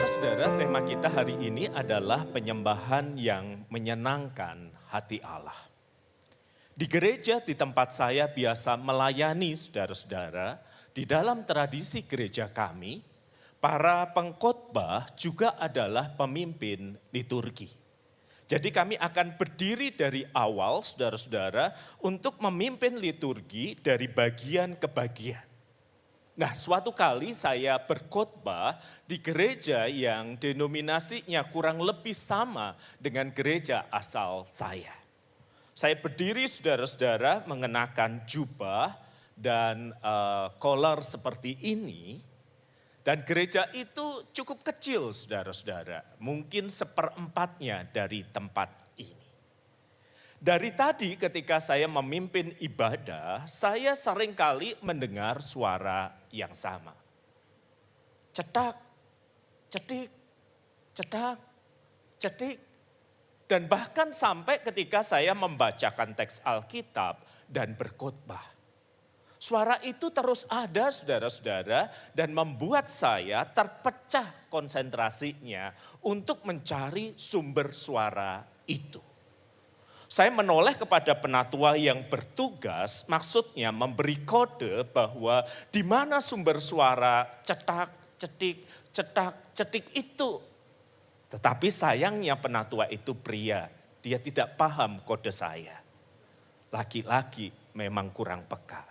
Saudara-saudara, tema kita hari ini adalah penyembahan yang menyenangkan hati Allah. Di gereja di tempat saya biasa melayani saudara-saudara, di dalam tradisi gereja kami, para pengkhotbah juga adalah pemimpin liturgi. Jadi kami akan berdiri dari awal saudara-saudara untuk memimpin liturgi dari bagian ke bagian. Nah, suatu kali saya berkhotbah di gereja yang denominasinya kurang lebih sama dengan gereja asal saya. Saya berdiri saudara-saudara mengenakan jubah dan kolor seperti ini. Dan gereja itu cukup kecil saudara-saudara, mungkin seperempatnya dari tempat ini. Dari tadi ketika saya memimpin ibadah, saya seringkali mendengar suara yang sama. Cetak, cetik, cetak, cetik. Dan bahkan sampai ketika saya membacakan teks Alkitab dan berkhotbah. Suara itu terus ada saudara-saudara dan membuat saya terpecah konsentrasinya untuk mencari sumber suara itu. Saya menoleh kepada penatua yang bertugas, maksudnya memberi kode bahwa di mana sumber suara cetak, cetik itu. Tetapi sayangnya penatua itu pria, dia tidak paham kode saya. Laki-laki memang kurang peka.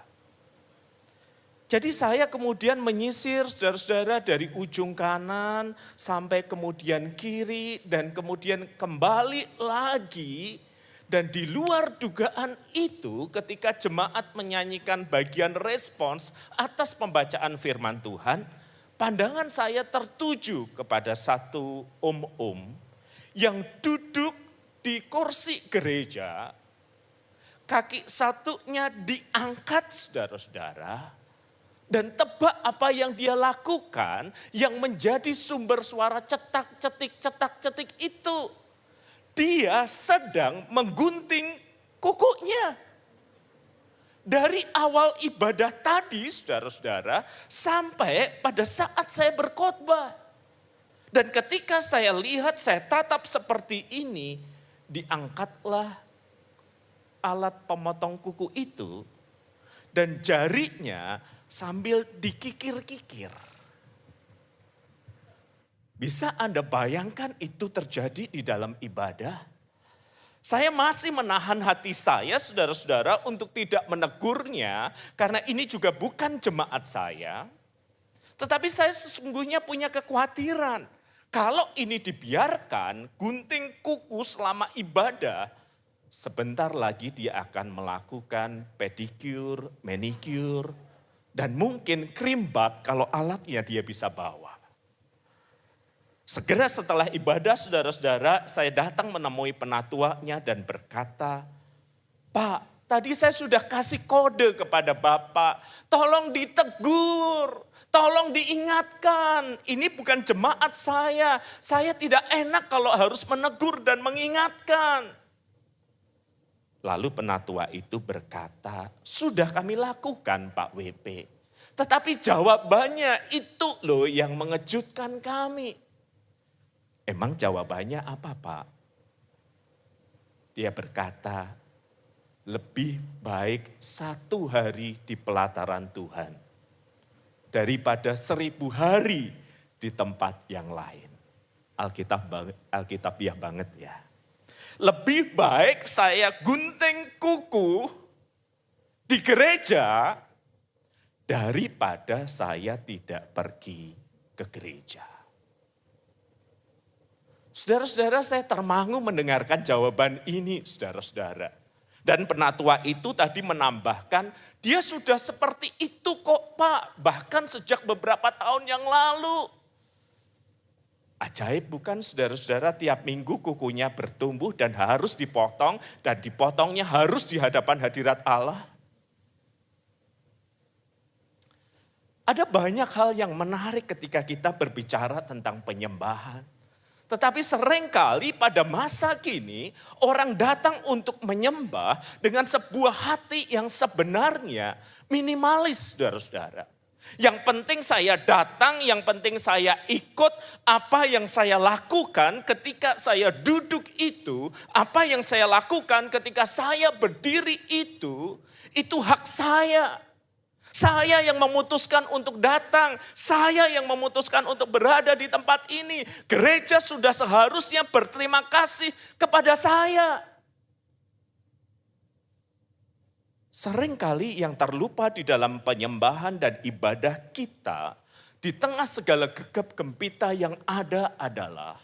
Jadi saya kemudian menyisir saudara-saudara dari ujung kanan sampai kemudian kiri dan kemudian kembali lagi. Dan di luar dugaan itu ketika jemaat menyanyikan bagian respons atas pembacaan firman Tuhan, pandangan saya tertuju kepada satu om-om yang duduk di kursi gereja, kaki satunya diangkat saudara-saudara, dan tebak apa yang dia lakukan yang menjadi sumber suara cetak-cetik itu. Dia sedang menggunting kukunya. Dari awal ibadah tadi saudara-saudara sampai pada saat saya berkhotbah. Dan ketika saya lihat, saya tatap seperti ini, diangkatlah alat pemotong kuku itu dan jarinya sambil dikikir-kikir. Bisa Anda bayangkan itu terjadi di dalam ibadah? Saya masih menahan hati saya saudara-saudara untuk tidak menegurnya karena ini juga bukan jemaat saya. Tetapi saya sesungguhnya punya kekhawatiran. Kalau ini dibiarkan gunting kuku selama ibadah, sebentar lagi dia akan melakukan pedicure, manicure, dan mungkin krim bat kalau alatnya dia bisa bawa. Segera setelah ibadah saudara-saudara, saya datang menemui penatuanya dan berkata, "Pak, tadi saya sudah kasih kode kepada Bapak, tolong ditegur, tolong diingatkan. Ini bukan jemaat saya tidak enak kalau harus menegur dan mengingatkan." Lalu penatua itu berkata, "Sudah kami lakukan Pak WP, tetapi jawabannya itu loh yang mengejutkan kami." Emang jawabannya apa Pak? Dia berkata, lebih baik 1 hari di pelataran Tuhan daripada 1000 hari di tempat yang lain. Alkitabiah banget ya. Lebih baik saya gunting kuku di gereja daripada saya tidak pergi ke gereja. Saudara-saudara, saya termangu mendengarkan jawaban ini, saudara-saudara. Dan penatua itu tadi menambahkan, dia sudah seperti itu kok Pak, bahkan sejak beberapa tahun yang lalu. Ajaib bukan saudara-saudara, tiap minggu kukunya bertumbuh dan harus dipotong, dan dipotongnya harus di hadapan hadirat Allah. Ada banyak hal yang menarik ketika kita berbicara tentang penyembahan. Tetapi seringkali pada masa kini orang datang untuk menyembah dengan sebuah hati yang sebenarnya minimalis saudara-saudara. Yang penting saya datang, yang penting saya ikut apa yang saya lakukan ketika saya duduk itu, apa yang saya lakukan ketika saya berdiri itu hak saya. Saya yang memutuskan untuk datang, saya yang memutuskan untuk berada di tempat ini. Gereja sudah seharusnya berterima kasih kepada saya. Seringkali yang terlupa di dalam penyembahan dan ibadah kita, di tengah segala gegap gempita yang ada adalah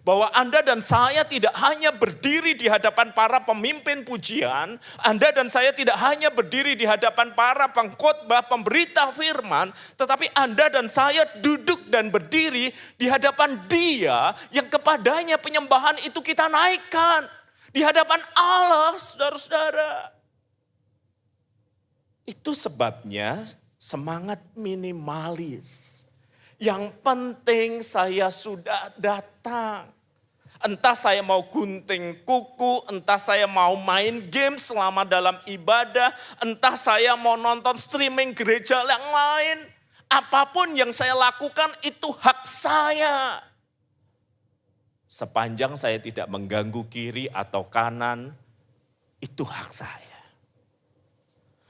bahwa Anda dan saya tidak hanya berdiri di hadapan para pemimpin pujian, Anda dan saya tidak hanya berdiri di hadapan para pengkhotbah, pemberita firman, tetapi Anda dan saya duduk dan berdiri di hadapan Dia yang kepadanya penyembahan itu kita naikkan. Di hadapan Allah, saudara-saudara. Itu sebabnya semangat minimalis. Yang penting saya sudah datang. Entah saya mau gunting kuku, entah saya mau main game selama dalam ibadah, entah saya mau nonton streaming gereja yang lain. Apapun yang saya lakukan itu hak saya. Sepanjang saya tidak mengganggu kiri atau kanan, itu hak saya.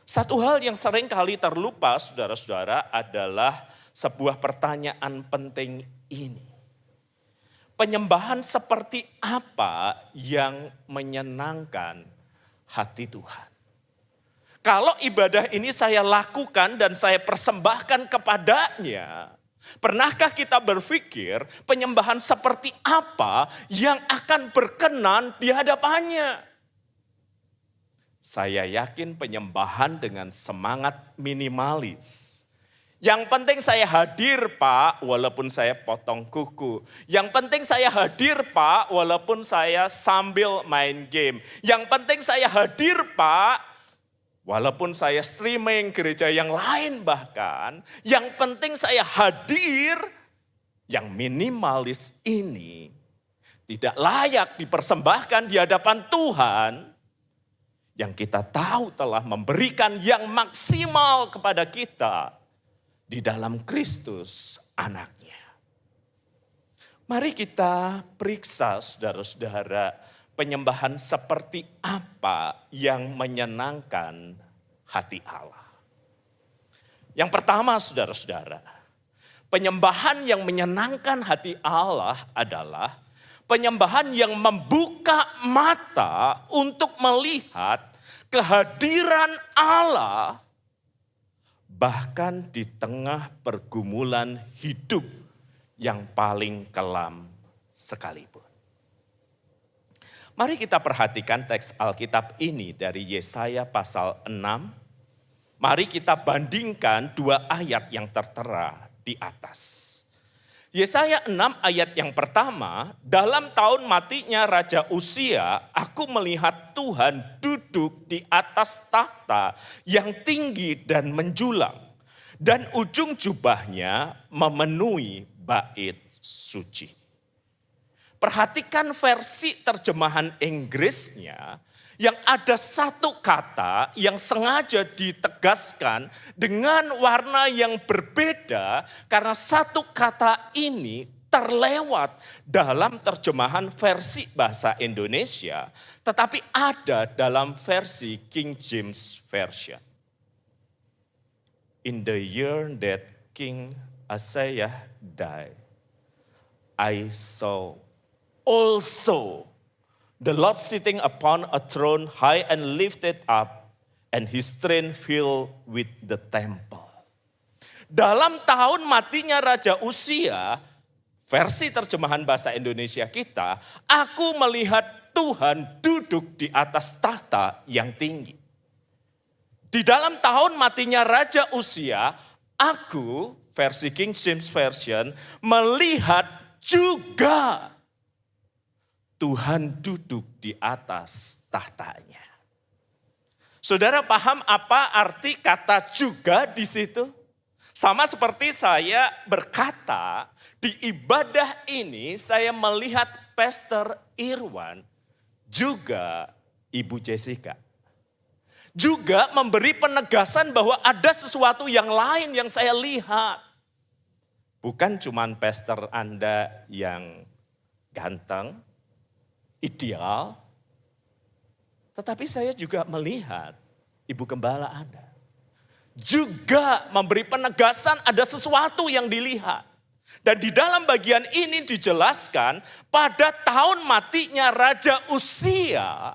Satu hal yang sering kali terlupa saudara-saudara adalah sebuah pertanyaan penting ini. Penyembahan seperti apa yang menyenangkan hati Tuhan? Kalau ibadah ini saya lakukan dan saya persembahkan kepadanya, pernahkah kita berpikir penyembahan seperti apa yang akan berkenan di hadapannya? Saya yakin penyembahan dengan semangat minimalis. Yang penting saya hadir Pak, walaupun saya potong kuku. Yang penting saya hadir Pak, walaupun saya sambil main game. Yang penting saya hadir Pak, walaupun saya streaming gereja yang lain bahkan. Yang penting saya hadir, yang minimalis ini tidak layak dipersembahkan di hadapan Tuhan. Yang kita tahu telah memberikan yang maksimal kepada kita di dalam Kristus anaknya. Mari kita periksa saudara-saudara penyembahan seperti apa yang menyenangkan hati Allah. Yang pertama saudara-saudara, penyembahan yang menyenangkan hati Allah adalah penyembahan yang membuka mata untuk melihat kehadiran Allah bahkan di tengah pergumulan hidup yang paling kelam sekalipun. Mari kita perhatikan teks Alkitab ini dari Yesaya pasal 6. Mari kita bandingkan dua ayat yang tertera di atas. Yesaya 6 ayat yang pertama, dalam tahun matinya Raja Uzia, aku melihat Tuhan duduk di atas takhta yang tinggi dan menjulang. Dan ujung jubahnya memenuhi bait suci. Perhatikan versi terjemahan Inggrisnya, yang ada satu kata yang sengaja ditegaskan dengan warna yang berbeda karena satu kata ini terlewat dalam terjemahan versi bahasa Indonesia tetapi ada dalam versi King James Version. In the year that King Uzziah died, I saw also the Lord sitting upon a throne high and lifted up, and his train filled with the temple. Dalam tahun matinya Raja Uzia, versi terjemahan bahasa Indonesia kita, aku melihat Tuhan duduk di atas tahta yang tinggi. Di dalam tahun matinya Raja Uzia, aku, versi King James Version, melihat juga Tuhan duduk di atas tahtanya. Saudara paham apa arti kata juga di situ? Sama seperti saya berkata, di ibadah ini saya melihat Pastor Irwan juga Ibu Jessica. juga memberi penegasan bahwa ada sesuatu yang lain yang saya lihat. Bukan cuman pastor Anda yang ganteng, ideal, tetapi saya juga melihat ibu gembala Anda. Juga memberi penegasan ada sesuatu yang dilihat. Dan di dalam bagian ini dijelaskan pada tahun matinya Raja Uzia.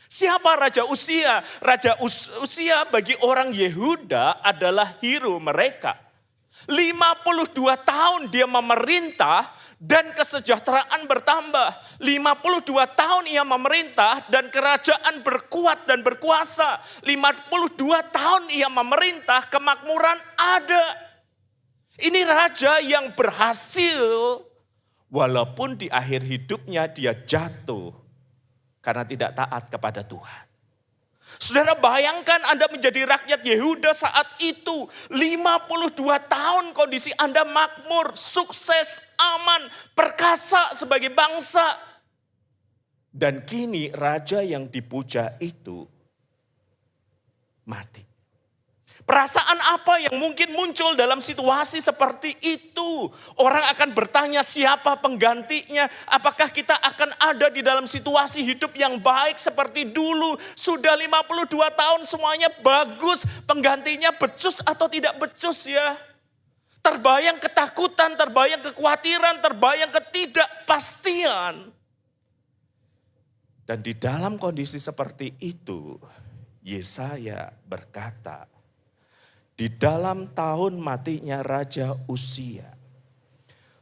Siapa Raja Uzia? Raja Uzia bagi orang Yehuda adalah hero mereka. 52 tahun dia memerintah dan kesejahteraan bertambah. 52 tahun ia memerintah dan kerajaan berkuat dan berkuasa. 52 tahun ia memerintah, kemakmuran ada. Ini raja yang berhasil walaupun di akhir hidupnya dia jatuh karena tidak taat kepada Tuhan. Saudara bayangkan Anda menjadi rakyat Yehuda saat itu. 52 tahun kondisi Anda makmur, sukses, aman, perkasa sebagai bangsa. Dan kini raja yang dipuja itu mati. Perasaan apa yang mungkin muncul dalam situasi seperti itu? Orang akan bertanya siapa penggantinya? Apakah kita akan ada di dalam situasi hidup yang baik seperti dulu? Sudah 52 tahun semuanya bagus, penggantinya becus atau tidak becus ya? Terbayang ketakutan, terbayang kekhawatiran, terbayang ketidakpastian. Dan di dalam kondisi seperti itu, Yesaya berkata, di dalam tahun matinya Raja Uzia,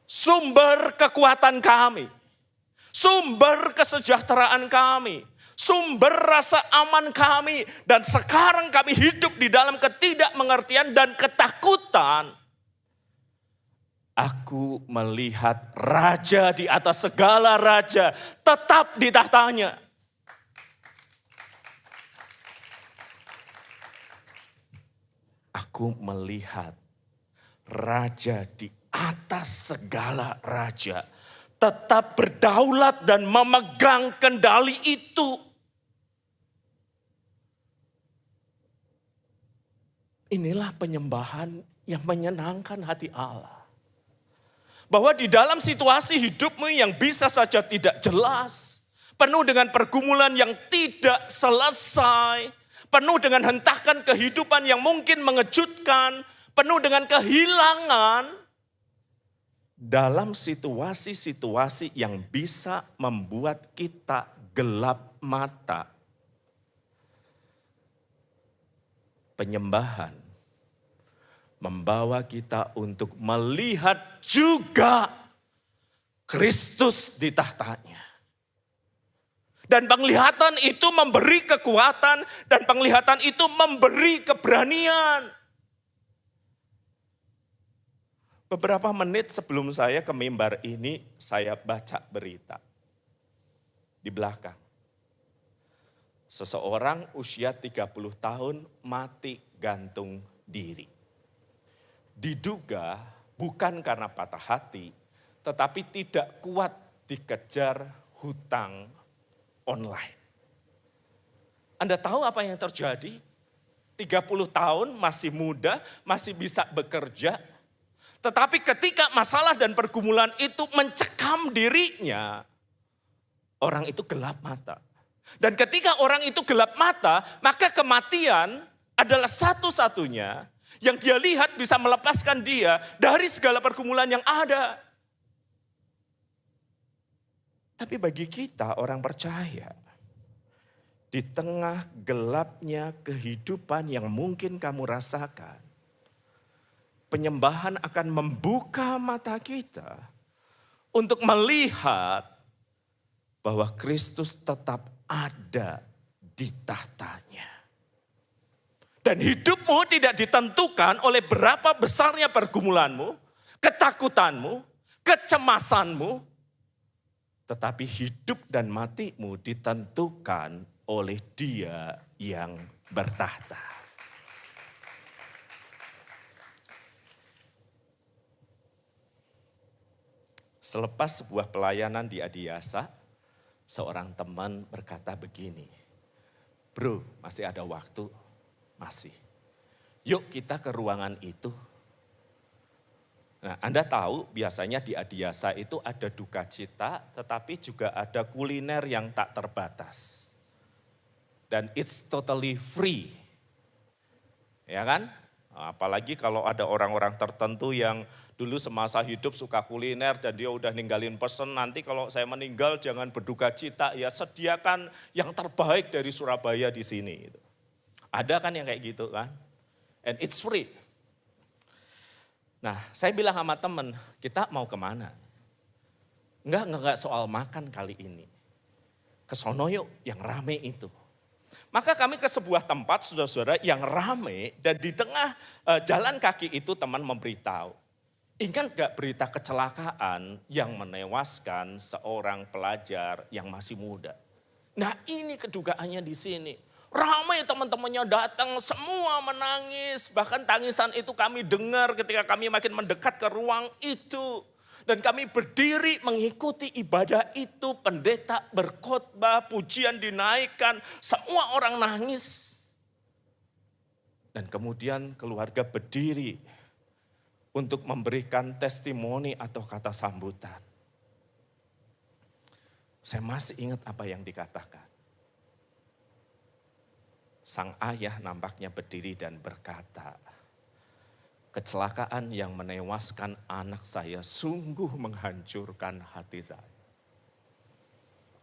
sumber kekuatan kami, sumber kesejahteraan kami, sumber rasa aman kami, dan sekarang kami hidup di dalam ketidakmengertian dan ketakutan. Aku melihat raja di atas segala raja tetap di tahtanya. Aku melihat raja di atas segala raja tetap berdaulat dan memegang kendali itu. Inilah penyembahan yang menyenangkan hati Allah. Bahwa di dalam situasi hidupmu yang bisa saja tidak jelas, penuh dengan pergumulan yang tidak selesai, penuh dengan hentakan kehidupan yang mungkin mengejutkan, penuh dengan kehilangan. Dalam situasi-situasi yang bisa membuat kita gelap mata. Penyembahan membawa kita untuk melihat juga Kristus di tahtanya. Dan penglihatan itu memberi kekuatan dan penglihatan itu memberi keberanian. Beberapa menit sebelum saya ke mimbar ini, saya baca berita di belakang. Seseorang usia 30 tahun mati gantung diri. Diduga bukan karena patah hati, tetapi tidak kuat dikejar hutang online. Anda tahu apa yang terjadi? 30 tahun masih muda, masih bisa bekerja. Tetapi ketika masalah dan pergumulan itu mencekam dirinya, orang itu gelap mata. Dan ketika orang itu gelap mata, maka kematian adalah satu-satunya yang dia lihat bisa melepaskan dia dari segala pergumulan yang ada. Tapi bagi kita orang percaya, di tengah gelapnya kehidupan yang mungkin kamu rasakan, penyembahan akan membuka mata kita untuk melihat bahwa Kristus tetap ada di tahtanya. Dan hidupmu tidak ditentukan oleh berapa besarnya pergumulanmu, ketakutanmu, kecemasanmu, tetapi hidup dan matimu ditentukan oleh Dia yang bertahta. Selepas sebuah pelayanan di Adiasa, seorang teman berkata begini, Bro, masih ada waktu? Masih. Yuk kita ke ruangan itu. Nah, Anda tahu biasanya di Adiasa itu ada duka cita, tetapi juga ada kuliner yang tak terbatas. Dan it's totally free. Ya kan? Apalagi kalau ada orang-orang tertentu yang dulu semasa hidup suka kuliner dan dia udah ninggalin pesen, nanti kalau saya meninggal jangan berduka cita, ya sediakan yang terbaik dari Surabaya di sini. Ada kan yang kayak gitu kan? And it's free. Nah, saya bilang sama temen, kita mau kemana? Enggak soal makan kali ini. Kesono yuk yang rame itu. Maka kami ke sebuah tempat, saudara-saudara, yang rame dan di tengah jalan kaki itu teman memberitahu. Ingat gak berita kecelakaan yang menewaskan seorang pelajar yang masih muda? Nah ini kedugaannya di sini. Ramai teman-temannya datang, semua menangis. Bahkan tangisan itu kami dengar ketika kami makin mendekat ke ruang itu. Dan kami berdiri mengikuti ibadah itu, pendeta berkhotbah, pujian dinaikkan, semua orang nangis. Dan kemudian keluarga berdiri untuk memberikan testimoni atau kata sambutan. Saya masih ingat apa yang dikatakan. Sang ayah nampaknya berdiri dan berkata, kecelakaan yang menewaskan anak saya sungguh menghancurkan hati saya.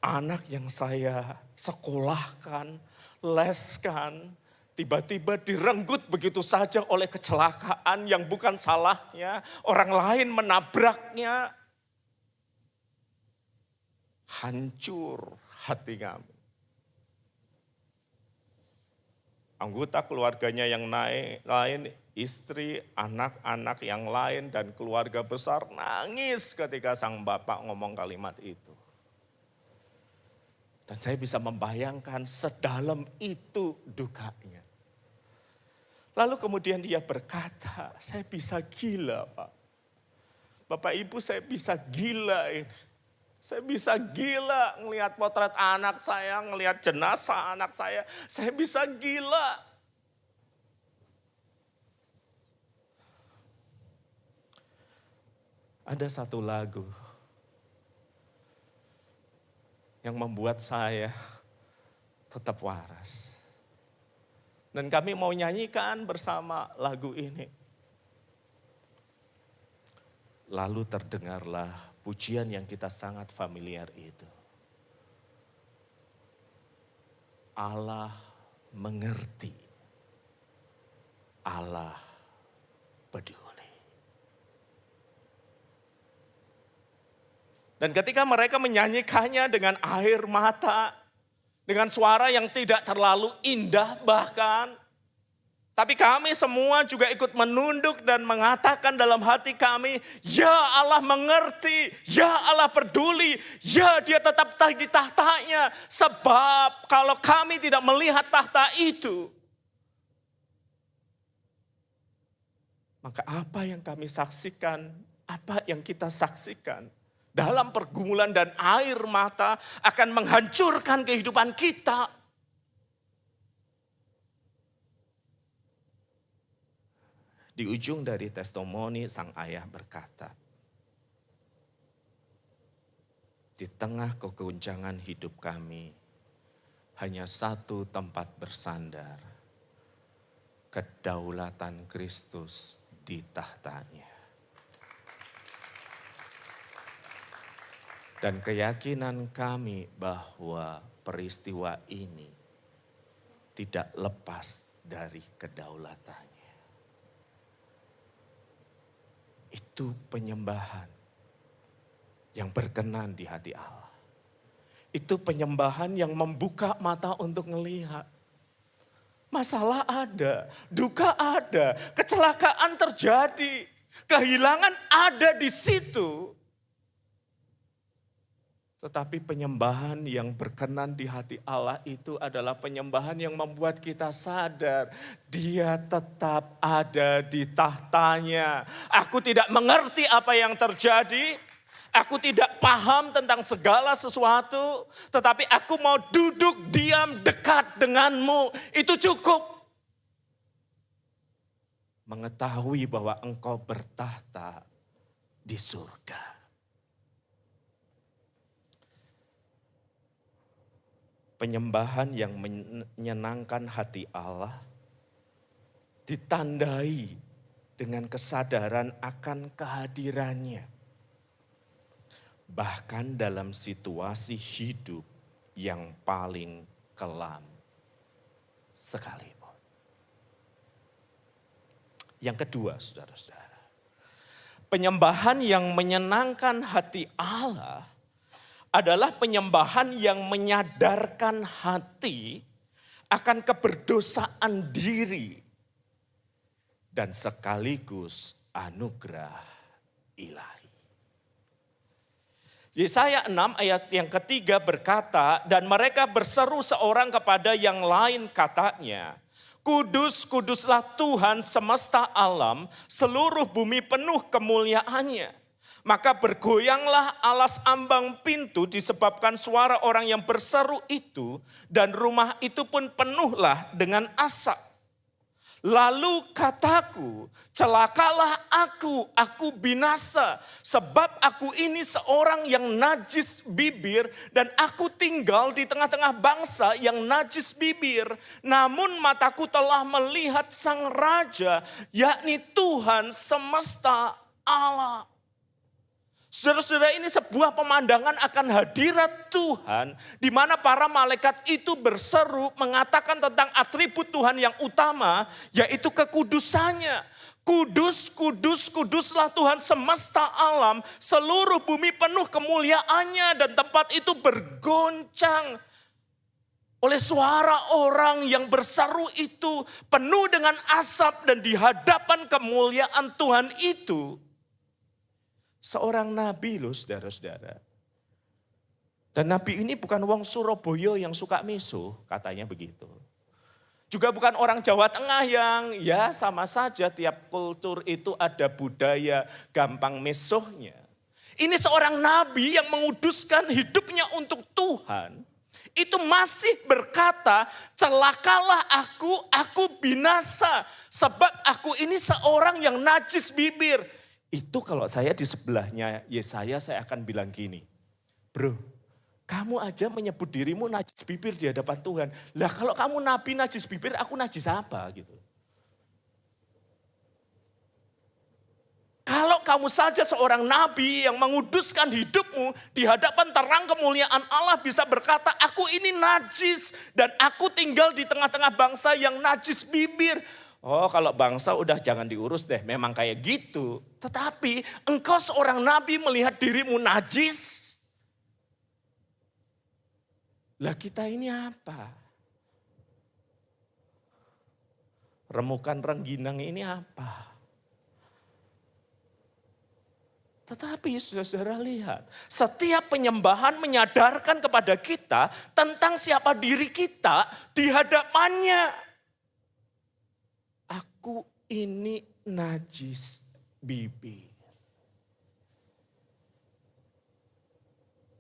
Anak yang saya sekolahkan, leskan, tiba-tiba direnggut begitu saja oleh kecelakaan yang bukan salahnya. Orang lain menabraknya. Hancur hati kami. Anggota keluarganya yang lain, istri, anak-anak yang lain dan keluarga besar nangis ketika sang bapak ngomong kalimat itu. Dan saya bisa membayangkan sedalam itu dukanya. Lalu kemudian dia berkata, saya bisa gila Pak. Bapak Ibu saya bisa gila ini. Saya bisa gila ngelihat potret anak saya, ngelihat jenazah anak saya. Saya bisa gila. Ada satu lagu yang membuat saya tetap waras. Dan kami mau nyanyikan bersama lagu ini. Lalu terdengarlah pujian yang kita sangat familiar itu. Allah mengerti. Allah peduli. Dan ketika mereka menyanyikannya dengan air mata, dengan suara yang tidak terlalu indah bahkan, tapi kami semua juga ikut menunduk dan mengatakan dalam hati kami, ya Allah mengerti, ya Allah peduli, ya dia tetap di tahtanya. Sebab kalau kami tidak melihat tahta itu, maka apa yang kami saksikan, apa yang kita saksikan dalam pergumulan dan air mata akan menghancurkan kehidupan kita. Di ujung dari testimoni sang ayah berkata, di tengah kegoncangan hidup kami, hanya satu tempat bersandar, kedaulatan Kristus di tahtanya. Dan keyakinan kami bahwa peristiwa ini tidak lepas dari kedaulatannya. Itu penyembahan yang berkenan di hati Allah. Itu penyembahan yang membuka mata untuk melihat. Masalah ada, duka ada, kecelakaan terjadi, kehilangan ada di situ. Tetapi penyembahan yang berkenan di hati Allah itu adalah penyembahan yang membuat kita sadar dia tetap ada di tahtanya. Aku tidak mengerti apa yang terjadi, Aku tidak paham tentang segala sesuatu, tetapi aku mau duduk diam dekat denganmu. Itu cukup. Mengetahui bahwa engkau bertahta di surga. Penyembahan yang menyenangkan hati Allah ditandai dengan kesadaran akan kehadirannya. Bahkan dalam situasi hidup yang paling kelam sekalipun. Yang kedua, saudara-saudara, penyembahan yang menyenangkan hati Allah adalah penyembahan yang menyadarkan hati akan keberdosaan diri dan sekaligus anugerah ilahi. Yesaya 6 ayat yang ketiga berkata, dan mereka berseru seorang kepada yang lain katanya, kudus, kuduslah Tuhan semesta alam, seluruh bumi penuh kemuliaannya. Maka bergoyanglah alas ambang pintu disebabkan suara orang yang berseru itu, dan rumah itu pun penuhlah dengan asap. Lalu kataku, celakalah aku binasa, sebab aku ini seorang yang najis bibir dan aku tinggal di tengah-tengah bangsa yang najis bibir. Namun mataku telah melihat Sang Raja, yakni Tuhan semesta Allah. Saudara-saudara, ini sebuah pemandangan akan hadirat Tuhan, di mana para malaikat itu berseru mengatakan tentang atribut Tuhan yang utama, yaitu kekudusannya. Kudus, kudus, kuduslah Tuhan semesta alam, seluruh bumi penuh kemuliaannya, dan tempat itu bergoncang oleh suara orang yang berseru itu, penuh dengan asap, dan di hadapan kemuliaan Tuhan itu, seorang nabi loh saudara-saudara. Dan nabi ini bukan wong Surabaya yang suka meso, katanya begitu. Juga bukan orang Jawa Tengah yang ya sama saja tiap kultur itu ada budaya gampang mesohnya. Ini seorang nabi yang menguduskan hidupnya untuk Tuhan. Itu masih berkata, celakalah aku binasa. Sebab aku ini seorang yang najis bibir. Itu kalau saya di sebelahnya Yesaya, saya akan bilang gini, bro, kamu aja menyebut dirimu najis bibir di hadapan Tuhan. Lah kalau kamu nabi najis bibir, aku najis apa gitu. Kalau kamu saja seorang nabi yang menguduskan hidupmu di hadapan terang kemuliaan Allah bisa berkata, aku ini najis dan aku tinggal di tengah-tengah bangsa yang najis bibir. Oh kalau bangsa udah jangan diurus deh, memang kayak gitu. Tetapi engkau seorang nabi melihat dirimu najis. Lah kita ini apa? Remukan rengginang ini apa? Tetapi saudara-saudara lihat, setiap penyembahan menyadarkan kepada kita tentang siapa diri kita di hadapannya. Aku ini najis bibir.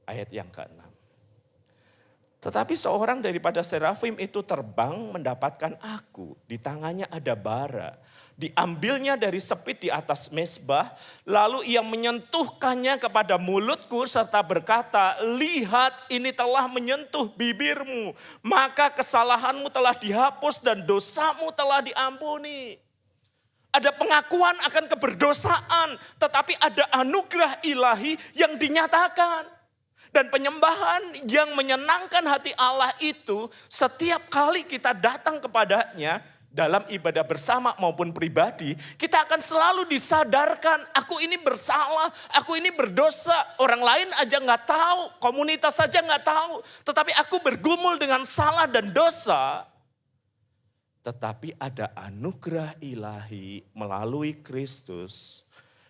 Ayat yang ke-6. Tetapi seorang daripada serafim itu terbang mendapatkan aku. Di tangannya ada bara. Diambilnya dari sepit di atas mezbah. Lalu ia menyentuhkannya kepada mulutku serta berkata, lihat ini telah menyentuh bibirmu. Maka kesalahanmu telah dihapus dan dosamu telah diampuni. Ada pengakuan akan keberdosaan, tetapi ada anugerah ilahi yang dinyatakan. Dan penyembahan yang menyenangkan hati Allah itu setiap kali kita datang kepadanya dalam ibadah bersama maupun pribadi, kita akan selalu disadarkan, aku ini bersalah, aku ini berdosa. Orang lain aja gak tahu, komunitas saja gak tahu. Tetapi aku bergumul dengan salah dan dosa. Tetapi ada anugerah ilahi melalui Kristus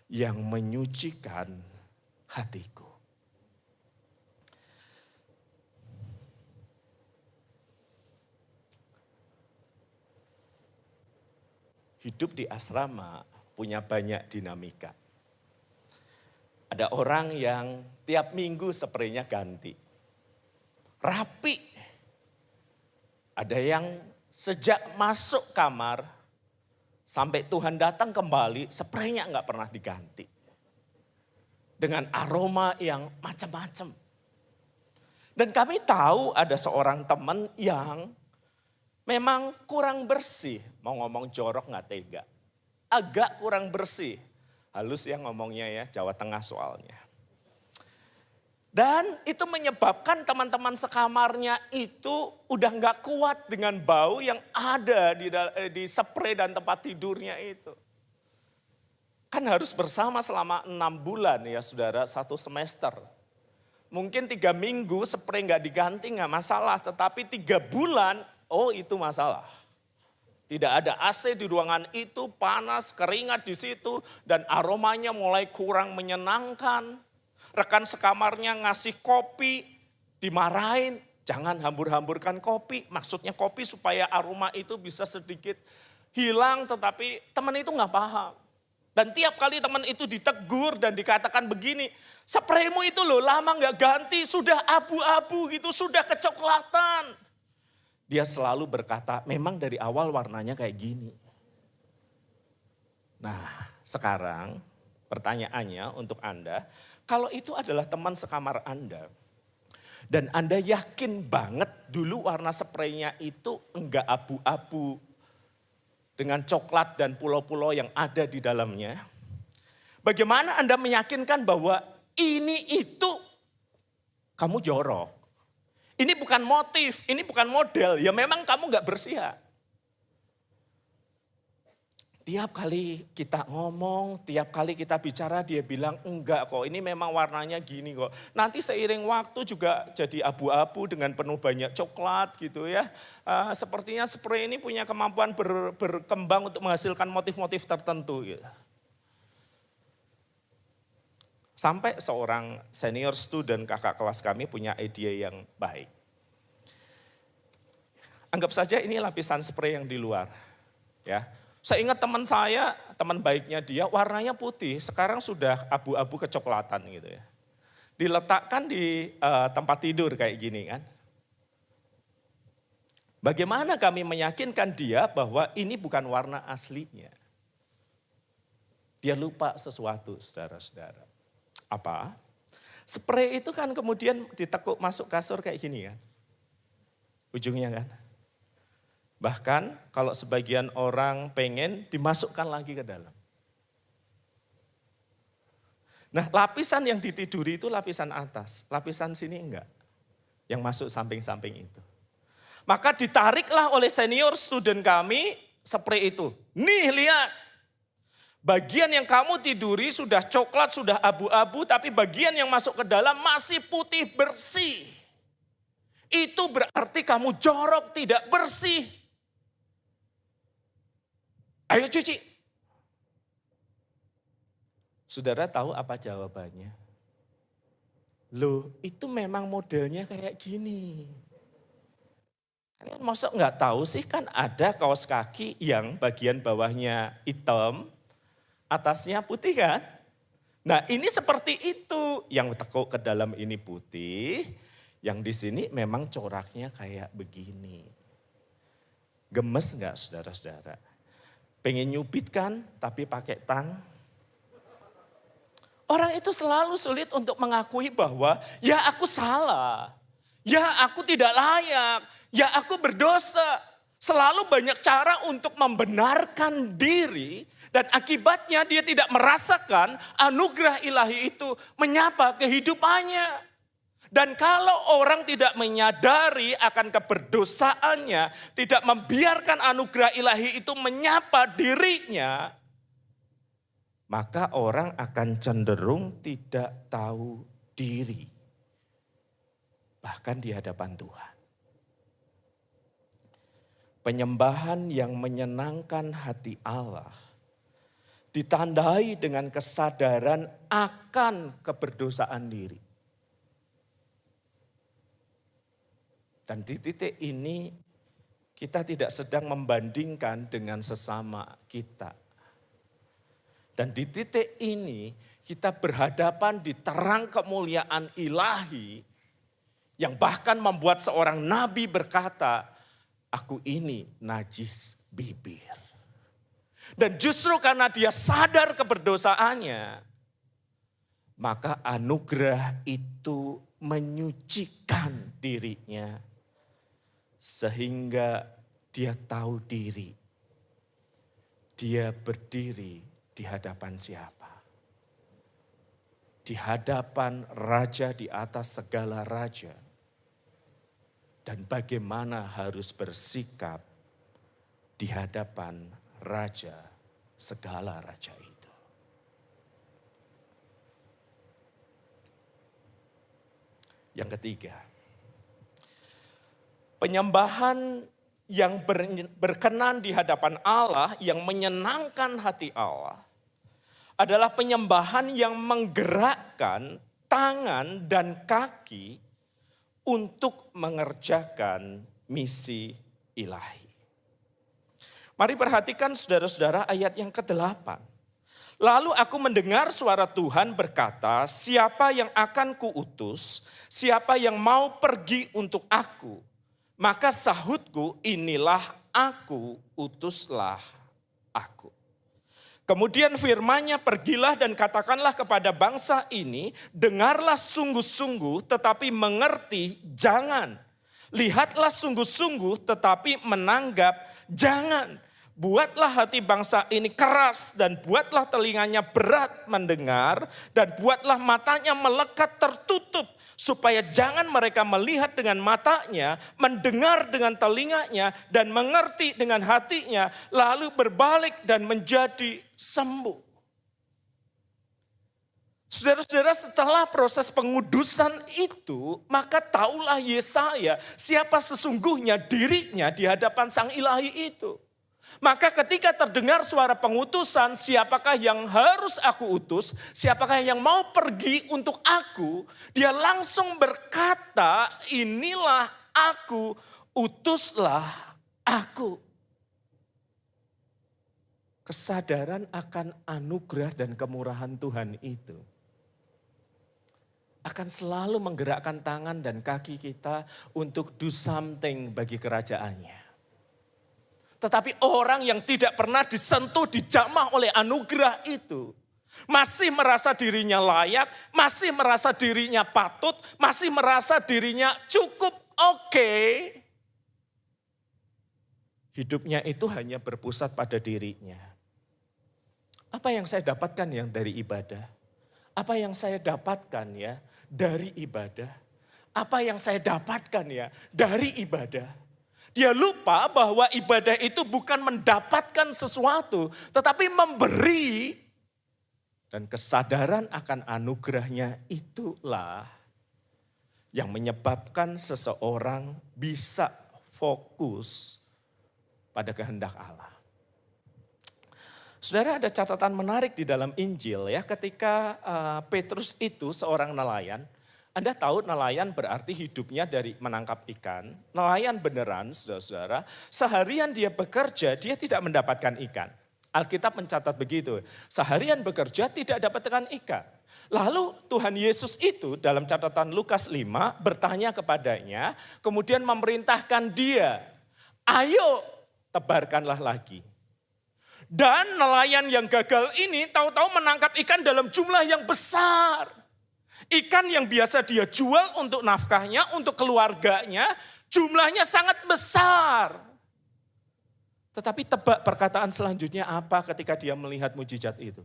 yang menyucikan hatiku. Hidup di asrama punya banyak dinamika. Ada orang yang tiap minggu spraynya ganti. Rapi. Ada yang sejak masuk kamar sampai Tuhan datang kembali, spraynya enggak pernah diganti. Dengan aroma yang macam-macam. Dan kami tahu ada seorang teman yang memang kurang bersih. Mau ngomong jorok nggak tega. Agak kurang bersih. Halus ya ngomongnya ya, Jawa Tengah soalnya. Dan itu menyebabkan teman-teman sekamarnya itu udah nggak kuat dengan bau yang ada di spray dan tempat tidurnya itu. Kan harus bersama selama 6 bulan ya saudara, 1 semester. Mungkin 3 minggu spray nggak diganti nggak masalah, tetapi 3 bulan, oh itu masalah. Tidak ada AC di ruangan itu, panas, keringat di situ, dan aromanya mulai kurang menyenangkan. Rekan sekamarnya ngasih kopi, dimarahin, jangan hambur-hamburkan kopi. Maksudnya kopi supaya aroma itu bisa sedikit hilang, tetapi teman itu nggak paham. Dan tiap kali teman itu ditegur dan dikatakan begini, spraymu itu loh lama nggak ganti, sudah abu-abu gitu, sudah kecoklatan. Dia selalu berkata, memang dari awal warnanya kayak gini. Nah sekarang pertanyaannya untuk Anda, kalau itu adalah teman sekamar Anda, dan Anda yakin banget dulu warna spraynya itu enggak abu-abu, dengan coklat dan pulau-pulau yang ada di dalamnya. Bagaimana Anda meyakinkan bahwa ini itu kamu jorok. Ini bukan motif, ini bukan model, ya memang kamu gak bersihan. Tiap kali kita ngomong, tiap kali kita bicara dia bilang enggak kok, ini memang warnanya gini kok. Nanti seiring waktu juga jadi abu-abu dengan penuh banyak coklat gitu ya. Sepertinya spray ini punya kemampuan berkembang untuk menghasilkan motif-motif tertentu gitu. Sampai seorang senior student kakak kelas kami punya ide yang baik. Anggap saja ini lapisan spray yang di luar ya. Saya ingat teman saya, teman baiknya dia warnanya putih, sekarang sudah abu-abu kecoklatan gitu ya. Diletakkan di tempat tidur kayak gini kan. Bagaimana kami meyakinkan dia bahwa ini bukan warna aslinya. Dia lupa sesuatu saudara-saudara. Apa? Spray itu kan kemudian ditekuk masuk kasur kayak gini kan. Ujungnya kan. Bahkan kalau sebagian orang pengen dimasukkan lagi ke dalam. Nah lapisan yang ditiduri itu lapisan atas, lapisan sini enggak. Yang masuk samping-samping itu. Maka ditariklah oleh senior student kami spray itu. Nih lihat, bagian yang kamu tiduri sudah coklat, sudah abu-abu, tapi bagian yang masuk ke dalam masih putih bersih. Itu berarti kamu jorok, tidak bersih. Ayo cuci. Saudara tahu apa jawabannya? Loh itu memang modelnya kayak gini. Kalian masa nggak tahu sih kan ada kaos kaki yang bagian bawahnya hitam, atasnya putih kan? Nah ini seperti itu, yang tekuk ke dalam ini putih, yang di sini memang coraknya kayak begini. Gemes nggak saudara-saudara? Pengen nyubit kan, tapi pakai tang. Orang itu selalu sulit untuk mengakui bahwa ya aku salah, ya aku tidak layak, ya aku berdosa. Selalu banyak cara untuk membenarkan diri dan akibatnya dia tidak merasakan anugerah ilahi itu menyapa kehidupannya. Dan kalau orang tidak menyadari akan keberdosaannya, tidak membiarkan anugerah ilahi itu menyapa dirinya, maka orang akan cenderung tidak tahu diri. Bahkan di hadapan Tuhan. Penyembahan yang menyenangkan hati Allah ditandai dengan kesadaran akan keberdosaan diri. Dan di titik ini kita tidak sedang membandingkan dengan sesama kita. Dan di titik ini kita berhadapan di terang kemuliaan ilahi yang bahkan membuat seorang nabi berkata, aku ini najis bibir. Dan justru karena dia sadar keberdosaannya, maka anugerah itu menyucikan dirinya sehingga dia tahu diri. Dia berdiri di hadapan siapa? Di hadapan raja di atas segala raja. Dan bagaimana harus bersikap di hadapan raja, segala raja itu. Yang ketiga, penyembahan yang berkenan di hadapan Allah, yang menyenangkan hati Allah, adalah penyembahan yang menggerakkan tangan dan kaki untuk mengerjakan misi ilahi. Mari perhatikan saudara-saudara ayat yang ke-8. Lalu aku mendengar suara Tuhan berkata, siapa yang akan kuutus, siapa yang mau pergi untuk aku. Maka sahutku, inilah aku, utuslah aku. Kemudian firman-Nya, pergilah dan katakanlah kepada bangsa ini, dengarlah sungguh-sungguh tetapi mengerti jangan. Lihatlah sungguh-sungguh tetapi menanggap jangan. Buatlah hati bangsa ini keras dan buatlah telinganya berat mendengar dan buatlah matanya melekat tertutup supaya jangan mereka melihat dengan matanya, mendengar dengan telinganya dan mengerti dengan hatinya lalu berbalik dan menjadi sembuh. Saudara-saudara, setelah proses pengudusan itu, maka taulah Yesaya siapa sesungguhnya dirinya di hadapan Sang Ilahi itu. Maka ketika terdengar suara pengutusan, siapakah yang harus aku utus, siapakah yang mau pergi untuk aku, dia langsung berkata, inilah aku, utuslah aku. Kesadaran akan anugerah dan kemurahan Tuhan itu akan selalu menggerakkan tangan dan kaki kita untuk do something bagi kerajaannya. Tetapi orang yang tidak pernah disentuh, dijamah oleh anugerah itu, masih merasa dirinya layak, masih merasa dirinya patut, masih merasa dirinya cukup oke. Hidupnya itu hanya berpusat pada dirinya. Apa yang saya dapatkan yang dari ibadah? Apa yang saya dapatkan ya dari ibadah? Apa yang saya dapatkan ya dari ibadah? Dia lupa bahwa ibadah itu bukan mendapatkan sesuatu, tetapi memberi. Dan kesadaran akan anugerahnya itulah yang menyebabkan seseorang bisa fokus pada kehendak Allah. Saudara, ada catatan menarik di dalam Injil ya, ketika Petrus itu seorang nelayan. Anda tahu nelayan berarti hidupnya dari menangkap ikan. Nelayan beneran, saudara-saudara. Seharian dia bekerja, dia tidak mendapatkan ikan. Alkitab mencatat begitu. Seharian bekerja tidak dapatkan ikan. Lalu Tuhan Yesus itu dalam catatan Lukas 5 bertanya kepadanya. Kemudian memerintahkan dia, ayo tebarkanlah lagi. Dan nelayan yang gagal ini tahu-tahu menangkap ikan dalam jumlah yang besar. Ikan yang biasa dia jual untuk nafkahnya, untuk keluarganya, jumlahnya sangat besar. Tetapi tebak perkataan selanjutnya apa ketika dia melihat mujizat itu?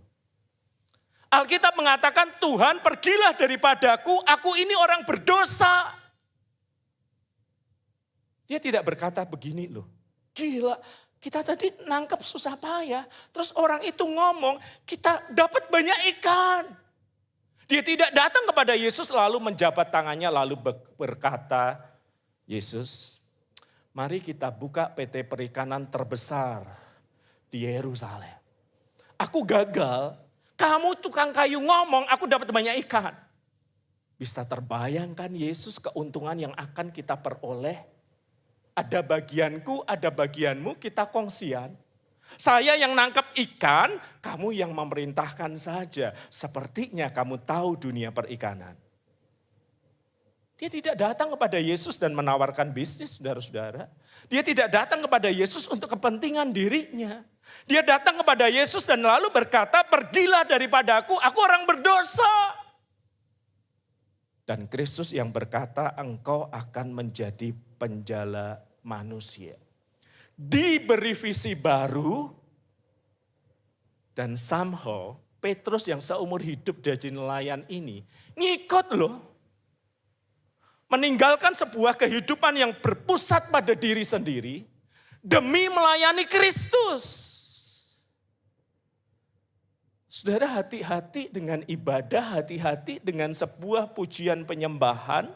Alkitab mengatakan, Tuhan pergilah daripadaku, aku ini orang berdosa. Dia tidak berkata begini loh, gila kita tadi nangkep susah payah. Terus orang itu ngomong, kita dapat banyak ikan. Dia tidak datang kepada Yesus lalu menjabat tangannya lalu berkata, Yesus, mari kita buka PT perikanan terbesar di Yerusalem. Aku gagal, kamu tukang kayu ngomong aku dapat banyak ikan. Bisa terbayangkan Yesus keuntungan yang akan kita peroleh. Ada bagianku, ada bagianmu, kita kongsian. Saya yang nangkep ikan, kamu yang memerintahkan saja. Sepertinya kamu tahu dunia perikanan. Dia tidak datang kepada Yesus dan menawarkan bisnis, saudara-saudara. Dia tidak datang kepada Yesus untuk kepentingan dirinya. Dia datang kepada Yesus dan lalu berkata, pergilah daripada aku orang berdosa. Dan Kristus yang berkata, engkau akan menjadi penjala manusia. Diberi visi baru, dan somehow Petrus yang seumur hidup jadi nelayan ini, ngikut loh. Meninggalkan sebuah kehidupan yang berpusat pada diri sendiri demi melayani Kristus. Saudara, hati-hati dengan ibadah, hati-hati dengan sebuah pujian penyembahan,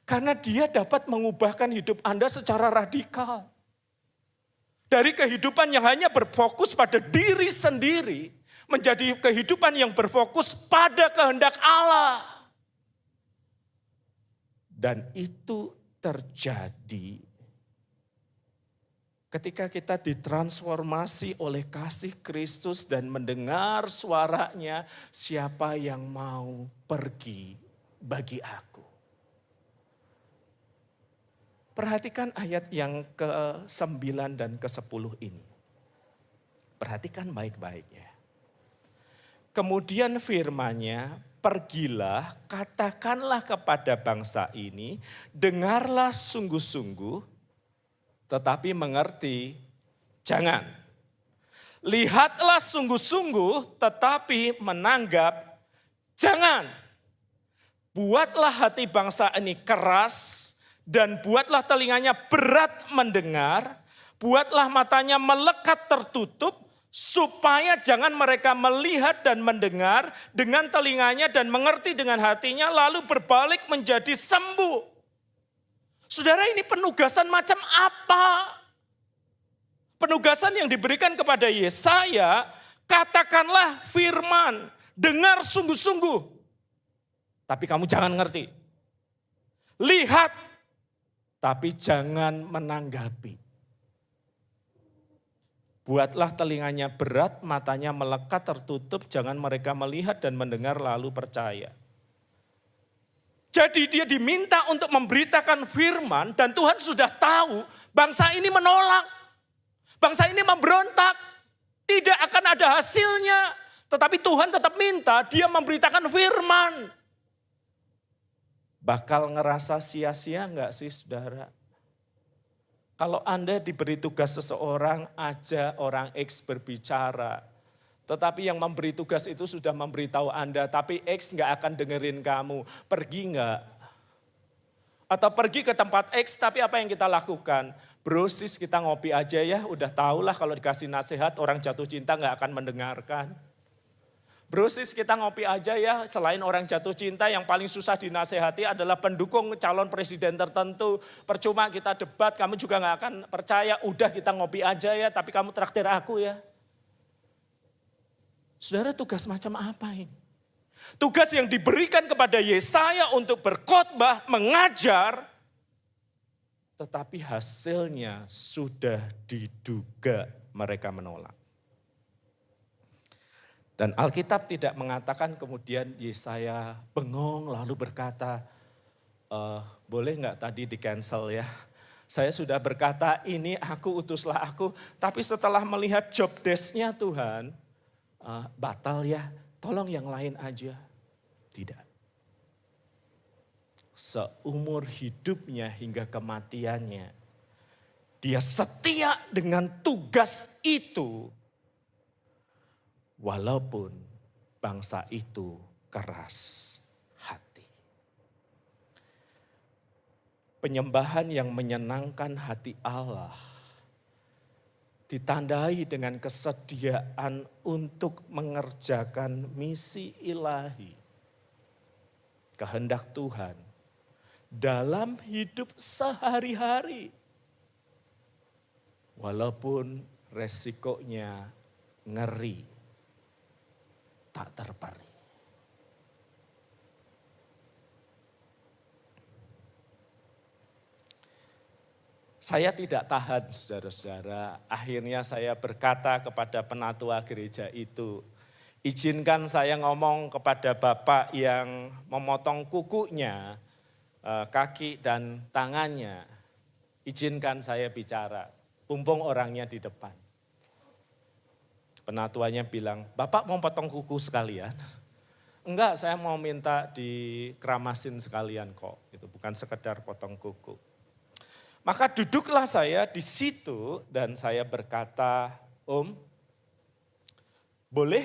karena dia dapat mengubahkan hidup Anda secara radikal. Dari kehidupan yang hanya berfokus pada diri sendiri, menjadi kehidupan yang berfokus pada kehendak Allah. Dan itu terjadi ketika kita ditransformasi oleh kasih Kristus dan mendengar suaranya, siapa yang mau pergi bagi aku. Perhatikan ayat yang ke-9 dan ke-10 ini. Perhatikan baik-baik ya. Kemudian firman-Nya, pergilah, katakanlah kepada bangsa ini, dengarlah sungguh-sungguh, tetapi mengerti, jangan. Lihatlah sungguh-sungguh, tetapi menanggap, jangan. Buatlah hati bangsa ini keras, dan buatlah telinganya berat mendengar, buatlah matanya melekat tertutup, supaya jangan mereka melihat dan mendengar dengan telinganya dan mengerti dengan hatinya lalu berbalik menjadi sembuh. Saudara, ini penugasan macam apa? Penugasan yang diberikan kepada Yesaya, katakanlah firman, dengar sungguh-sungguh. Tapi kamu jangan ngerti. Lihat, tapi jangan menanggapi. Buatlah telinganya berat, matanya melekat tertutup, jangan mereka melihat dan mendengar lalu percaya. Jadi dia diminta untuk memberitakan firman dan Tuhan sudah tahu bangsa ini menolak. Bangsa ini memberontak, tidak akan ada hasilnya. Tetapi Tuhan tetap minta dia memberitakan firman. Bakal ngerasa sia-sia enggak sih saudara? Kalau Anda diberi tugas seseorang, aja orang X berbicara. Tetapi yang memberi tugas itu sudah memberitahu Anda, tapi X nggak akan dengerin kamu. Pergi nggak? Atau pergi ke tempat X, tapi apa yang kita lakukan? Bro sis, kita ngopi aja ya, udah tahulah kalau dikasih nasihat orang jatuh cinta nggak akan mendengarkan. Bro sis, kita ngopi aja ya, selain orang jatuh cinta yang paling susah dinasehati adalah pendukung calon presiden tertentu. Percuma kita debat, kamu juga gak akan percaya, udah kita ngopi aja ya, tapi kamu traktir aku ya. Saudara, tugas macam apa ini? Tugas yang diberikan kepada Yesaya untuk berkhotbah, mengajar, tetapi hasilnya sudah diduga mereka menolak. Dan Alkitab tidak mengatakan kemudian Yesaya bengong lalu berkata, boleh nggak tadi di cancel ya. Saya sudah berkata ini aku utuslah aku, tapi setelah melihat job desk-nya Tuhan, batal ya, tolong yang lain aja. Tidak. Seumur hidupnya hingga kematiannya, dia setia dengan tugas itu. Walaupun bangsa itu keras hati. Penyembahan yang menyenangkan hati Allah ditandai dengan kesediaan untuk mengerjakan misi ilahi, kehendak Tuhan dalam hidup sehari-hari. Walaupun resikonya ngeri, tak terperi. Saya tidak tahan, saudara-saudara. Akhirnya saya berkata kepada penatua gereja itu, izinkan saya ngomong kepada Bapak yang memotong kukunya, kaki dan tangannya. Izinkan saya bicara, mumpung orangnya di depan. Penatuanya bilang, Bapak mau potong kuku sekalian? Enggak, saya mau minta dikeramasin sekalian kok. Itu bukan sekedar potong kuku. Maka duduklah saya di situ dan saya berkata, Om, boleh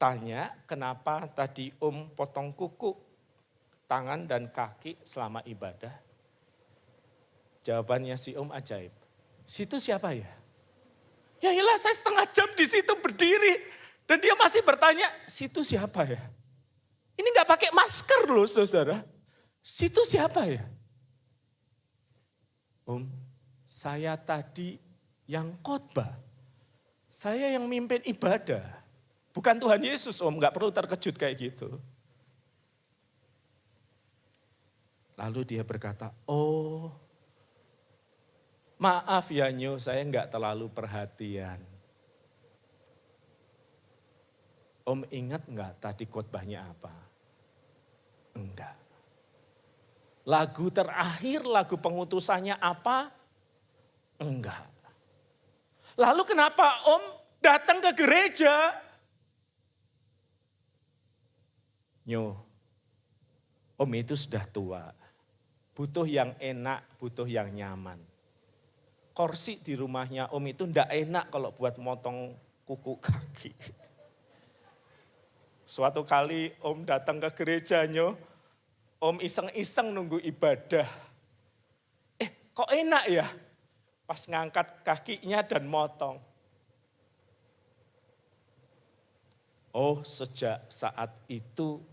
tanya kenapa tadi Om potong kuku, tangan dan kaki selama ibadah? Jawabannya si Om ajaib. Situ siapa ya? Ya iyalah, saya setengah jam di situ berdiri. Dan dia masih bertanya, situ siapa ya? Ini gak pakai masker loh saudara. Situ siapa ya? Om, saya tadi yang khotbah. Saya yang mimpin ibadah. Bukan Tuhan Yesus, Om, gak perlu terkejut kayak gitu. Lalu dia berkata, oh maaf ya Nyo, saya gak terlalu perhatian. Om ingat gak tadi khotbahnya apa? Enggak. Lagu terakhir, lagu pengutusannya apa? Enggak. Lalu kenapa Om datang ke gereja? Nyo, Om itu sudah tua. Butuh yang enak, butuh yang nyaman. Kursi di rumahnya Om itu enggak enak kalau buat motong kuku kaki. Suatu kali Om datang ke gereja, Nyo. Om iseng-iseng nunggu ibadah. Kok enak ya? Pas ngangkat kakinya dan motong. Oh, sejak saat itu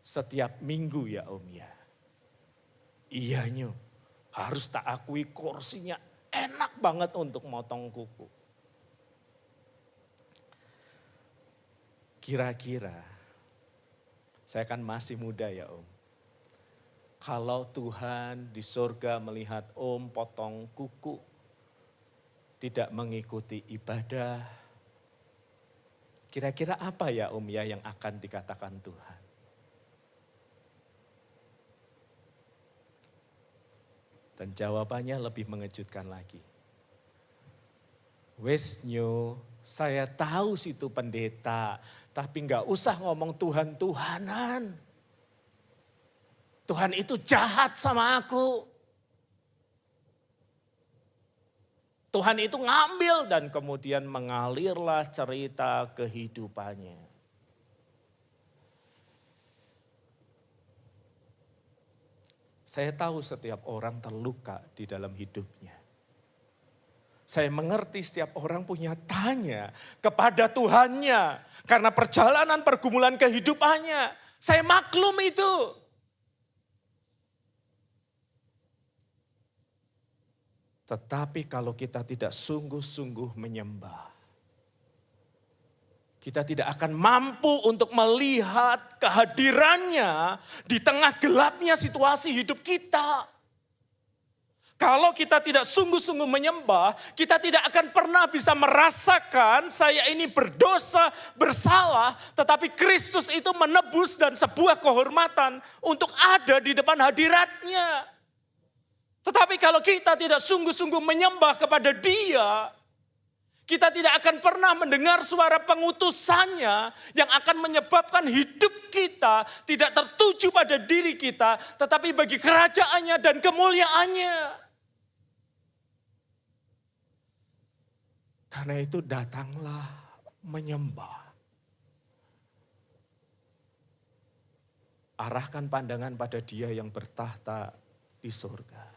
setiap minggu ya Om ya. Iya Nyo, harus tak akui kursinya enak banget untuk motong kuku. Kira-kira, saya kan masih muda ya Om. Kalau Tuhan di surga melihat Om potong kuku, tidak mengikuti ibadah, kira-kira apa ya Om ya yang akan dikatakan Tuhan? Dan jawabannya lebih mengejutkan lagi. Wes Nyo, saya tahu situ pendeta, tapi gak usah ngomong Tuhan-Tuhanan. Tuhan itu jahat sama aku. Tuhan itu ngambil dan kemudian mengalirlah cerita kehidupannya. Saya tahu setiap orang terluka di dalam hidupnya. Saya mengerti setiap orang punya tanya kepada Tuhannya. Karena perjalanan pergumulan kehidupannya. Saya maklum itu. Tetapi kalau kita tidak sungguh-sungguh menyembah, kita tidak akan mampu untuk melihat kehadirannya di tengah gelapnya situasi hidup kita. Kalau kita tidak sungguh-sungguh menyembah, kita tidak akan pernah bisa merasakan saya ini berdosa, bersalah, tetapi Kristus itu menebus dan sebuah kehormatan untuk ada di depan hadiratnya. Tetapi kalau kita tidak sungguh-sungguh menyembah kepada Dia, kita tidak akan pernah mendengar suara pengutusannya yang akan menyebabkan hidup kita tidak tertuju pada diri kita, tetapi bagi kerajaannya dan kemuliaannya. Karena itu datanglah menyembah. Arahkan pandangan pada Dia yang bertahta di surga.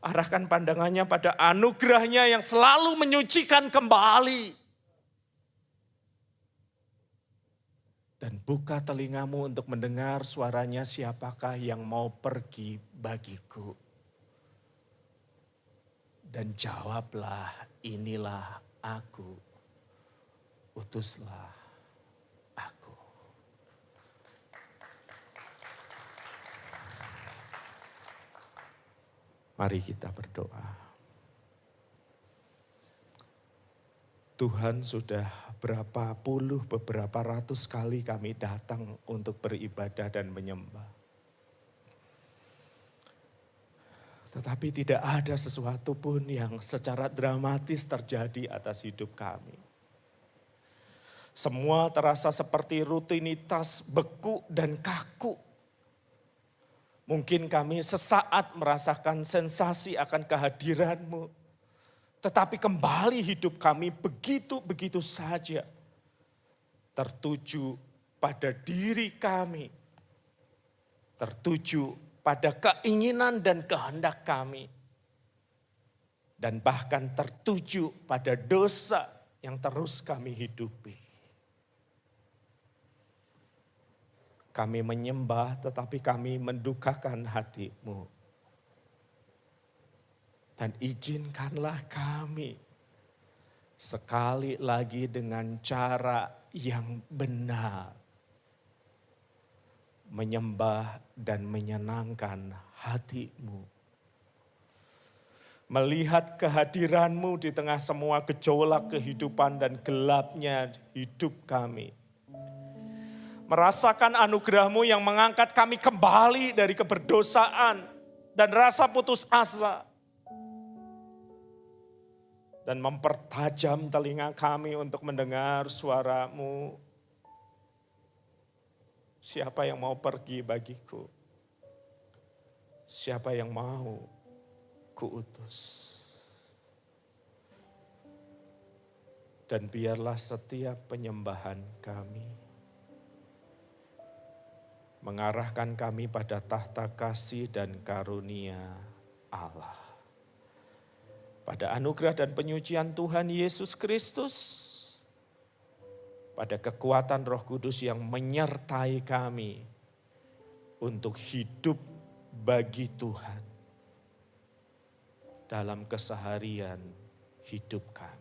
Arahkan pandangannya pada anugerahnya yang selalu menyucikan kembali. Dan buka telingamu untuk mendengar suaranya siapakah yang mau pergi bagiku. Dan jawablah, inilah aku, utuslah aku. Mari kita berdoa. Tuhan, sudah berapa puluh, beberapa ratus kali kami datang untuk beribadah dan menyembah. Tetapi tidak ada sesuatu pun yang secara dramatis terjadi atas hidup kami. Semua terasa seperti rutinitas, beku dan kaku. Mungkin kami sesaat merasakan sensasi akan kehadiran-Mu. Tetapi kembali hidup kami begitu-begitu saja. Tertuju pada diri kami. Tertuju pada keinginan dan kehendak kami. Dan bahkan tertuju pada dosa yang terus kami hidupi. Kami menyembah tetapi kami mendukakan hati-Mu. Dan izinkanlah kami sekali lagi dengan cara yang benar. Menyembah dan menyenangkan hati-Mu. Melihat kehadiran-Mu di tengah semua gejolak kehidupan dan gelapnya hidup kami. Merasakan anugerah-Mu yang mengangkat kami kembali dari keberdosaan dan rasa putus asa. Dan mempertajam telinga kami untuk mendengar suara-Mu. Siapa yang mau pergi bagiku? Siapa yang mau kuutus? Dan biarlah setiap penyembahan kami mengarahkan kami pada tahta kasih dan karunia Allah. Pada anugerah dan penyucian Tuhan Yesus Kristus, pada kekuatan Roh Kudus yang menyertai kami untuk hidup bagi Tuhan dalam keseharian hidup kami.